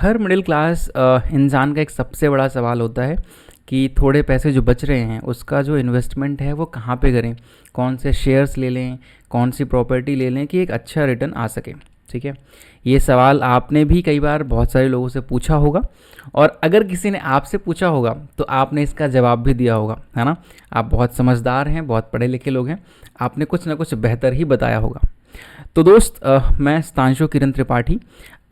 हर middle class इंसान का एक सबसे बड़ा सवाल होता है कि थोड़े पैसे जो बच रहे हैं उसका जो इन्वेस्टमेंट है वो कहाँ पे करें, कौन से शेयर्स ले लें, कौन सी प्रॉपर्टी ले लें कि एक अच्छा रिटर्न आ सके। ठीक है, ये सवाल आपने भी कई बार बहुत सारे लोगों से पूछा होगा, और अगर किसी ने आपसे पूछा होगा तो आपने इसका जवाब भी दिया होगा, है ना। आप बहुत समझदार हैं, बहुत पढ़े लिखे लोग हैं, आपने कुछ ना कुछ बेहतर ही बताया होगा। तो दोस्त, मैं स्तांशु किरण त्रिपाठी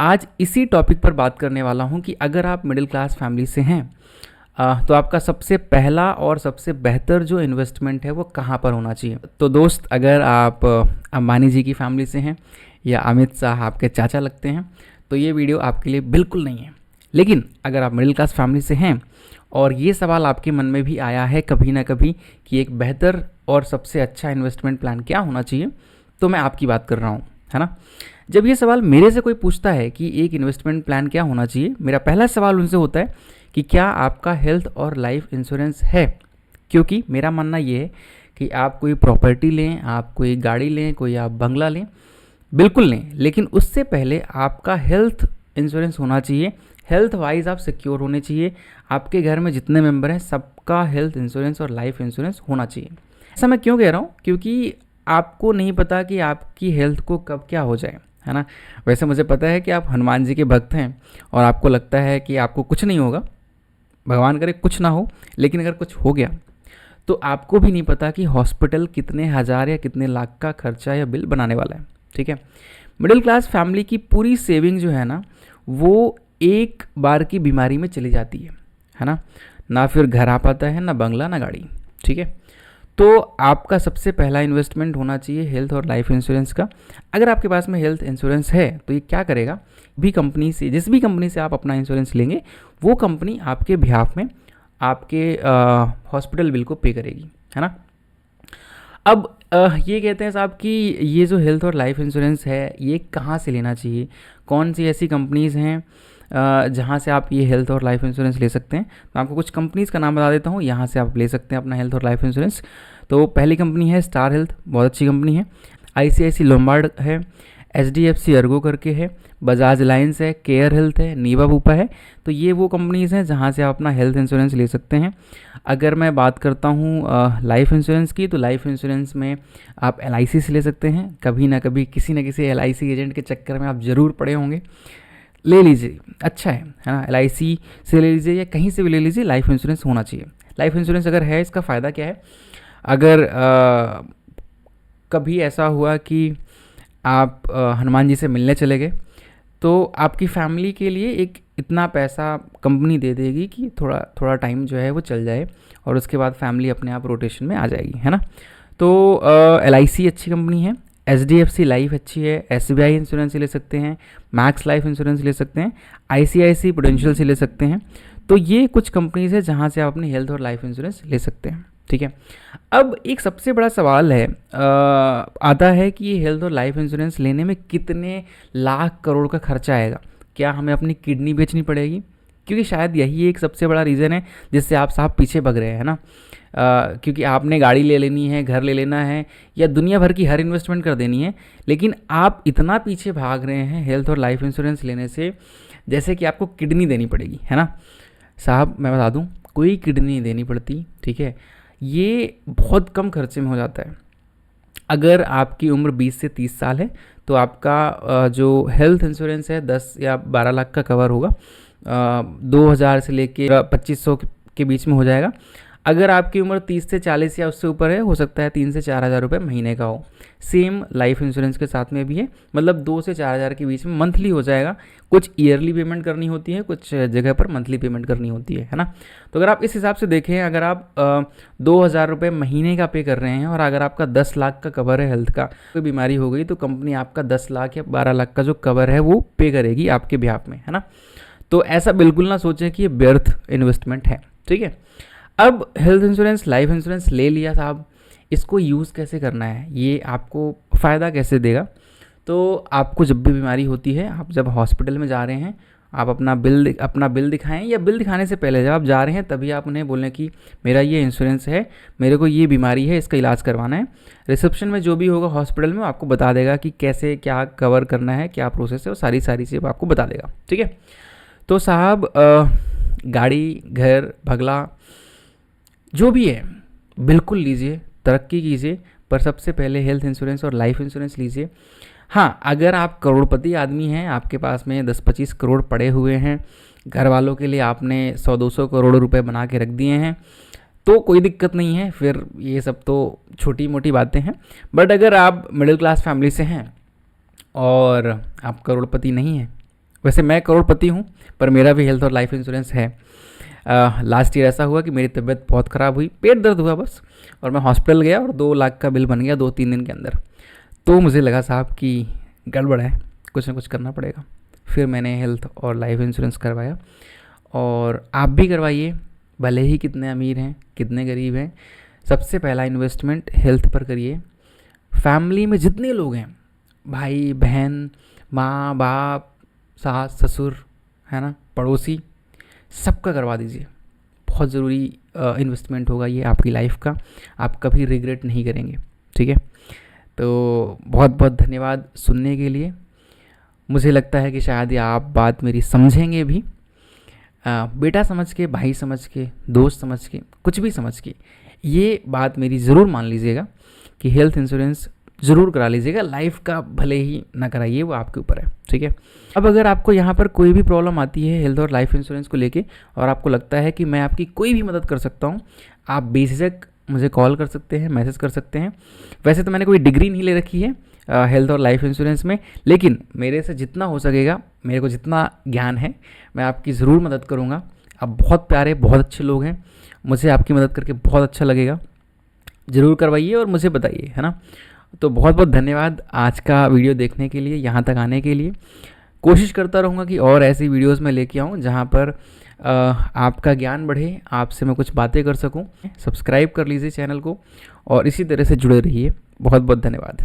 आज इसी टॉपिक पर बात करने वाला हूं कि अगर आप मिडिल क्लास फैमिली से हैं तो आपका सबसे पहला और सबसे बेहतर जो इन्वेस्टमेंट है वो कहाँ पर होना चाहिए। तो दोस्त, अगर आप अंबानी जी की फैमिली से हैं या अमित शाह आपके चाचा लगते हैं तो ये वीडियो आपके लिए बिल्कुल नहीं है। लेकिन अगर आप मिडिल क्लास फैमिली से हैं और ये सवाल आपके मन में भी आया है कभी ना कभी कि एक बेहतर और सबसे अच्छा इन्वेस्टमेंट प्लान क्या होना चाहिए, तो मैं आपकी बात कर रहा हूँ, है ना। जब ये सवाल मेरे से कोई पूछता है कि एक इन्वेस्टमेंट प्लान क्या होना चाहिए, मेरा पहला सवाल उनसे होता है कि क्या आपका हेल्थ और लाइफ इंश्योरेंस है। क्योंकि मेरा मानना ये है कि आप कोई प्रॉपर्टी लें, आप कोई गाड़ी लें, कोई आप बंगला लें, बिल्कुल लें, लेकिन उससे पहले आपका हेल्थ इंश्योरेंस होना चाहिए। हेल्थ वाइज आप सिक्योर होने चाहिए। आपके घर में जितने मेंबर हैं सबका हेल्थ इंश्योरेंस और लाइफ इंश्योरेंस होना चाहिए। ऐसा मैं क्यों कह रहा हूँ? क्योंकि आपको नहीं पता कि आपकी हेल्थ को कब क्या हो जाए, है ना। वैसे मुझे पता है कि आप हनुमान जी के भक्त हैं और आपको लगता है कि आपको कुछ नहीं होगा, भगवान करे कुछ ना हो, लेकिन अगर कुछ हो गया तो आपको भी नहीं पता कि हॉस्पिटल कितने हज़ार या कितने लाख का खर्चा या बिल बनाने वाला है। ठीक है, मिडिल क्लास फैमिली की पूरी सेविंग जो है ना वो एक बार की बीमारी में चली जाती है ना। ना फिर घर आ पाता है, ना बंगला, ना गाड़ी। ठीक है, तो आपका सबसे पहला इन्वेस्टमेंट होना चाहिए हेल्थ और लाइफ इंश्योरेंस का। अगर आपके पास में हेल्थ इंश्योरेंस है तो ये क्या करेगा, जिस भी कंपनी से आप अपना इंश्योरेंस लेंगे वो कंपनी आपके बिहाफ में आपके हॉस्पिटल बिल को पे करेगी, है ना। अब ये कहते हैं साहब कि ये जो हेल्थ और लाइफ इंश्योरेंस है ये कहाँ से लेना चाहिए, कौन सी ऐसी कंपनीज़ हैं जहाँ से आप ये हेल्थ और लाइफ इंश्योरेंस ले सकते हैं। तो आपको कुछ कंपनीज़ का नाम बता देता हूँ, यहाँ से आप ले सकते हैं अपना हेल्थ और लाइफ इंश्योरेंस। तो पहली कंपनी है स्टार हेल्थ, बहुत अच्छी कंपनी है। ICICI लोम्बार्ड है, HDFC अर्गो करके है, बजाज लाइन्स है, केयर हेल्थ है, नीवा बूपा है। तो ये वो कंपनीज़ हैं जहाँ से आप अपना हेल्थ इंश्योरेंस ले सकते हैं। अगर मैं बात करता हूँ लाइफ इंश्योरेंस की, तो लाइफ इंश्योरेंस में आप LIC से ले सकते हैं। कभी ना कभी किसी न किसी LIC एजेंट के चक्कर में आप ज़रूर पड़े होंगे, ले लीजिए, अच्छा है ना। LIC से ले लीजिए या कहीं से भी ले लीजिए, लाइफ इंश्योरेंस होना चाहिए। लाइफ इंश्योरेंस अगर है, इसका फ़ायदा क्या है, अगर कभी ऐसा हुआ कि आप हनुमान जी से मिलने चले गए तो आपकी फैमिली के लिए एक इतना पैसा कंपनी दे देगी कि थोड़ा थोड़ा टाइम जो है वो चल जाए और उसके बाद फैमिली अपने आप रोटेशन में आ जाएगी, है ना। तो LIC अच्छी कंपनी है, HDFC लाइफ अच्छी है, SBI इंश्योरेंस ले सकते हैं, मैक्स लाइफ इंश्योरेंस ले सकते हैं, ICICI प्रूडेंशियल से ले सकते हैं। तो ये कुछ कंपनीज है जहाँ से आप अपनी हेल्थ और लाइफ इंश्योरेंस ले सकते हैं। ठीक है, अब एक सबसे बड़ा सवाल है आता है कि ये हेल्थ और लाइफ इंश्योरेंस लेने में कितने लाख करोड़ का खर्चा आएगा। क्या हमें अपनी किडनी बेचनी पड़ेगी? क्योंकि शायद यही एक सबसे बड़ा रीज़न है जिससे आप साहब पीछे भग रहे हैं ना। क्योंकि आपने गाड़ी ले लेनी है, घर ले लेना है या दुनिया भर की हर इन्वेस्टमेंट कर देनी है, लेकिन आप इतना पीछे भाग रहे हैं हेल्थ और लाइफ इंश्योरेंस लेने से जैसे कि आपको किडनी देनी पड़ेगी, है ना। साहब मैं बता दूं, कोई किडनी नहीं देनी पड़ती। ठीक है, ये बहुत कम खर्चे में हो जाता है। अगर आपकी उम्र 20 से 30 साल है तो आपका जो हेल्थ इंश्योरेंस है 10 या 12 लाख का कवर होगा, 2000 से लेके 2500 के बीच में हो जाएगा। अगर आपकी उम्र 30 से 40 या उससे ऊपर है, हो सकता है 3 से 4 हज़ार रुपये महीने का हो। सेम लाइफ इंश्योरेंस के साथ में भी है, मतलब 2 से 4 हज़ार के बीच में मंथली हो जाएगा। कुछ ईयरली पेमेंट करनी होती है, कुछ जगह पर मंथली पेमेंट करनी होती है ना। तो अगर आप इस हिसाब से देखें, अगर आप 2,000 रुपये महीने का पे कर रहे हैं और अगर आपका 10 लाख का कवर है हेल्थ का, कोई बीमारी हो गई तो कंपनी आपका 10 लाख या 12 लाख का जो कवर है वो पे करेगी आपके बिहाफ में, है ना। तो ऐसा बिल्कुल ना सोचें कि ये व्यर्थ इन्वेस्टमेंट है। ठीक है, अब हेल्थ इंश्योरेंस, लाइफ इंश्योरेंस ले लिया साहब, इसको यूज़ कैसे करना है, ये आपको फ़ायदा कैसे देगा। तो आपको जब भी बीमारी होती है, आप जब हॉस्पिटल में जा रहे हैं, आप अपना बिल दिखाएं, या बिल दिखाने से पहले जब आप जा रहे हैं तभी आप उन्हें बोलें कि मेरा ये इंश्योरेंस है, मेरे को ये बीमारी है, इसका इलाज करवाना है। रिसेप्शन में जो भी होगा हॉस्पिटल में आपको बता देगा कि कैसे क्या कवर करना है, क्या प्रोसेस है, वो सारी चीज़ आपको बता देगा। ठीक है, तो साहब गाड़ी, घर, बंगला जो भी है बिल्कुल लीजिए, तरक्की कीजिए, पर सबसे पहले हेल्थ इंश्योरेंस और लाइफ इंश्योरेंस लीजिए। हाँ, अगर आप करोड़पति आदमी हैं, आपके पास में 10-25 करोड़ पड़े हुए हैं, घर वालों के लिए आपने 100-200 करोड़ रुपए बना के रख दिए हैं, तो कोई दिक्कत नहीं है, फिर ये सब तो छोटी मोटी बातें हैं। बट अगर आप मिडिल क्लास फैमिली से हैं और आप करोड़पति नहीं हैं, वैसे मैं करोड़पति हूँ पर मेरा भी हेल्थ और लाइफ इंश्योरेंस है। लास्ट ईयर ऐसा हुआ कि मेरी तबीयत बहुत ख़राब हुई, पेट दर्द हुआ बस, और मैं हॉस्पिटल गया और 2 लाख का बिल बन गया 2-3 दिन के अंदर। तो मुझे लगा साहब कि गड़बड़ है, कुछ ना कुछ करना पड़ेगा। फिर मैंने हेल्थ और लाइफ इंश्योरेंस करवाया, और आप भी करवाइए, भले ही कितने अमीर हैं कितने गरीब हैं। सबसे पहला इन्वेस्टमेंट हेल्थ पर करिए। फैमिली में जितने लोग हैं, भाई बहन, माँ बाप, सास ससुर, है ना, पड़ोसी, सबका करवा दीजिए। बहुत ज़रूरी इन्वेस्टमेंट होगा ये आपकी लाइफ का, आप कभी रिग्रेट नहीं करेंगे। ठीक है, तो बहुत बहुत धन्यवाद सुनने के लिए। मुझे लगता है कि शायद ये आप बात मेरी समझेंगे भी। बेटा समझ के, भाई समझ के, दोस्त समझ के, कुछ भी समझ के ये बात मेरी ज़रूर मान लीजिएगा कि हेल्थ इंश्योरेंस ज़रूर करा लीजिएगा। लाइफ का भले ही ना कराइए, वो आपके ऊपर है। ठीक है, अब अगर आपको यहाँ पर कोई भी प्रॉब्लम आती है हेल्थ और लाइफ इंश्योरेंस को लेके, और आपको लगता है कि मैं आपकी कोई भी मदद कर सकता हूँ, आप बेझिझक मुझे कॉल कर सकते हैं, मैसेज कर सकते हैं। वैसे तो मैंने कोई डिग्री नहीं ले रखी है हेल्थ और लाइफ इंश्योरेंस में, लेकिन मेरे से जितना हो सकेगा, मेरे को जितना ज्ञान है, मैं आपकी ज़रूर मदद करूँगा। आप बहुत प्यारे, बहुत अच्छे लोग हैं, मुझे आपकी मदद करके बहुत अच्छा लगेगा। ज़रूर करवाइए और मुझे बताइए, है ना। तो बहुत बहुत धन्यवाद आज का वीडियो देखने के लिए, यहाँ तक आने के लिए। कोशिश करता रहूँगा कि और ऐसी वीडियोस मैं लेके आऊँ जहाँ पर आपका ज्ञान बढ़े, आपसे मैं कुछ बातें कर सकूँ। सब्सक्राइब कर लीजिए चैनल को और इसी तरह से जुड़े रहिए। बहुत बहुत धन्यवाद।